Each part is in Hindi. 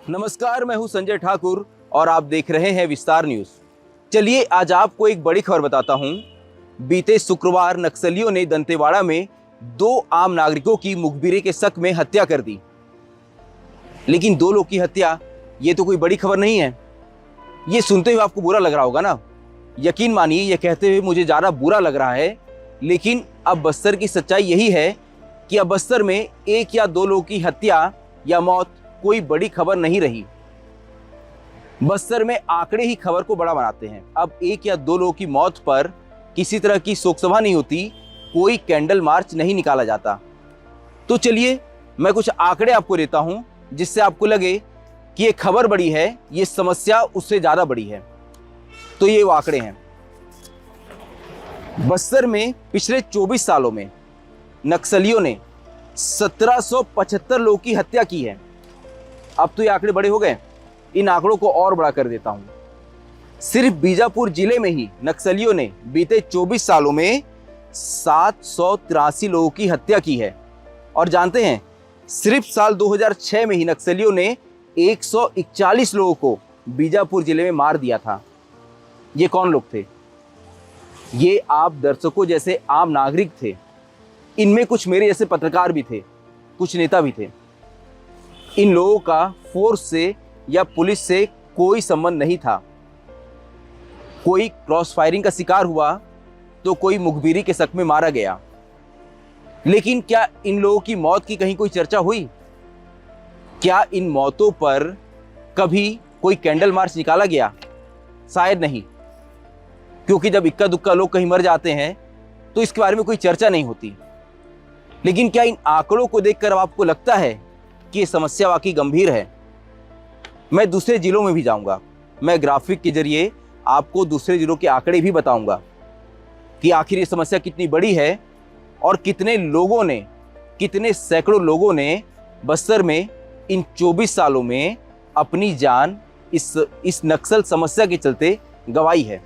नमस्कार, मैं हूं संजय ठाकुर और आप देख रहे हैं विस्तार न्यूज। चलिए आज आपको एक बड़ी खबर बताता हूं। बीते शुक्रवार नक्सलियों ने दंतेवाड़ा में 2 आम नागरिकों की मुखबिरी के शक में हत्या कर दी। लेकिन 2 लोग की हत्या ये तो कोई बड़ी खबर नहीं है। ये सुनते हुए आपको बुरा लग रहा होगा ना। यकीन मानिए, ये कहते हुए मुझे ज़्यादा बुरा लग रहा है। लेकिन अब बस्तर की सच्चाई यही है कि अब बस्तर में 1 या 2 लोगों की हत्या या मौत कोई बड़ी खबर नहीं रही। बस्तर में आंकड़े ही खबर को बड़ा बनाते हैं। अब 1 या 2 लोगों की मौत पर किसी तरह की शोक सभा नहीं होती, कोई कैंडल मार्च नहीं निकाला जाता। तो चलिए मैं कुछ आंकड़े आपको देता हूं जिससे आपको लगे कि ये खबर बड़ी है, ये समस्या उससे ज्यादा बड़ी है। तो ये वो आंकड़े हैं। बस्तर में पिछले 24 सालों में नक्सलियों ने 1775 लोगों की हत्या की है। अब तो ये आंकड़े बड़े हो गए, इन आंकड़ों को और बड़ा कर देता हूं। सिर्फ बीजापुर जिले में ही नक्सलियों ने बीते 24 सालों में 783 लोगों की हत्या की है। और जानते हैं, सिर्फ साल 2006 में ही नक्सलियों ने 141 लोगों को बीजापुर जिले में मार दिया था। ये कौन लोग थे? ये आप दर्शकों जैसे आम नागरिक थे। इनमें कुछ मेरे जैसे पत्रकार भी थे, कुछ नेता भी थे। इन लोगों का फोर्स से या पुलिस से कोई संबंध नहीं था। कोई क्रॉस फायरिंग का शिकार हुआ तो कोई मुखबिरी के शक में मारा गया। लेकिन क्या इन लोगों की मौत की कहीं कोई चर्चा हुई? क्या इन मौतों पर कभी कोई कैंडल मार्च निकाला गया? शायद नहीं, क्योंकि जब इक्का दुक्का लोग कहीं मर जाते हैं तो इसके बारे में कोई चर्चा नहीं होती। लेकिन क्या इन आंकड़ों को देखकर अब आपको लगता है कि ये समस्या वाकई गंभीर है? मैं दूसरे जिलों में भी जाऊंगा। मैं ग्राफिक के जरिए आपको दूसरे जिलों के आंकड़े भी बताऊंगा कि आखिर ये समस्या कितनी बड़ी है और कितने लोगों ने, कितने सैकड़ों लोगों ने बस्तर में इन 24 सालों में अपनी जान इस नक्सल समस्या के चलते गंवाई है।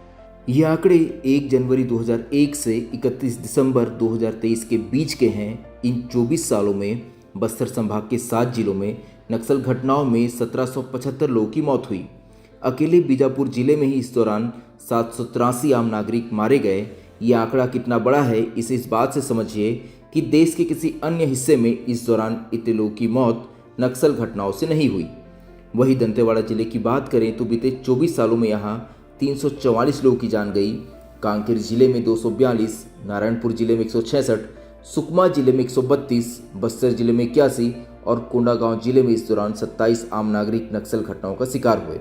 ये आंकड़े 1 जनवरी 2001 से 31 दिसंबर 2023 के बीच के हैं। इन 24 सालों में बस्तर संभाग के 7 जिलों में नक्सल घटनाओं में 1775 लोगों की मौत हुई। अकेले बीजापुर जिले में ही इस दौरान 783 आम नागरिक मारे गए। ये आंकड़ा कितना बड़ा है इसे इस बात से समझिए कि देश के किसी अन्य हिस्से में इस दौरान इतने लोगों की मौत नक्सल घटनाओं से नहीं हुई। वही दंतेवाड़ा जिले की बात करें तो बीते 24 सालों में यहाँ 344 लोगों की जान गई। कांकेर जिले में 242, नारायणपुर जिले में 166, सुकमा जिले में 132, बस्तर जिले में 81 और कोंडागांव जिले में इस दौरान 27 आम नागरिक नक्सल घटनाओं का शिकार हुए।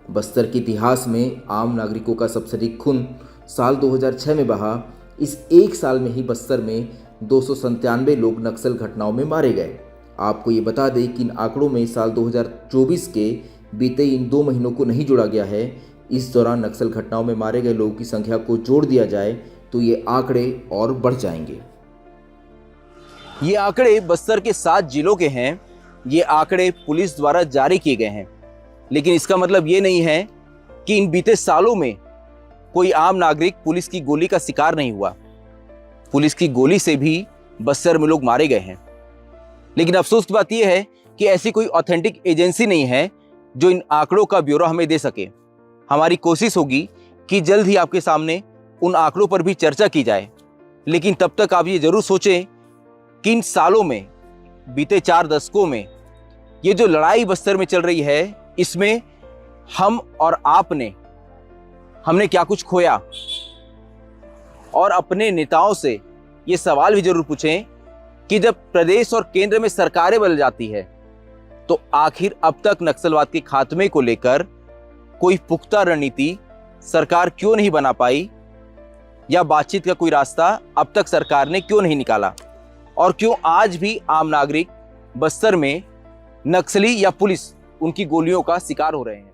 बस्तर के इतिहास में आम नागरिकों का सबसे अधिक खून साल 2006 में बहा। इस एक साल में ही बस्तर में 297 लोग नक्सल घटनाओं में मारे गए। आपको ये बता दें कि इन आंकड़ों में साल 2024 के बीते इन 2 महीनों को नहीं जोड़ा गया है। इस दौरान नक्सल घटनाओं में मारे गए लोगों की संख्या को जोड़ दिया जाए तो ये आंकड़े और बढ़ जाएंगे। ये आंकड़े बस्तर के 7 जिलों के हैं। ये आंकड़े पुलिस द्वारा जारी किए गए हैं। लेकिन इसका मतलब ये नहीं है कि इन बीते सालों में कोई आम नागरिक पुलिस की गोली का शिकार नहीं हुआ। पुलिस की गोली से भी बस्तर में लोग मारे गए हैं। लेकिन अफसोस की बात यह है कि ऐसी कोई ऑथेंटिक एजेंसी नहीं है जो इन आंकड़ों का ब्यौरा हमें दे सके। हमारी कोशिश होगी कि जल्द ही आपके सामने उन आंकड़ों पर भी चर्चा की जाए। लेकिन तब तक आप ये जरूर सोचें कि इन सालों में, बीते 4 दशकों में ये जो लड़ाई बस्तर में चल रही है, इसमें हम और हमने क्या कुछ खोया। और अपने नेताओं से ये सवाल भी जरूर पूछें कि जब प्रदेश और केंद्र में सरकारें बदल जाती है तो आखिर अब तक नक्सलवाद के खात्मे को लेकर कोई पुख्ता रणनीति सरकार क्यों नहीं बना पाई, या बातचीत का कोई रास्ता अब तक सरकार ने क्यों नहीं निकाला, और क्यों आज भी आम नागरिक बस्तर में नक्सली या पुलिस उनकी गोलियों का शिकार हो रहे हैं।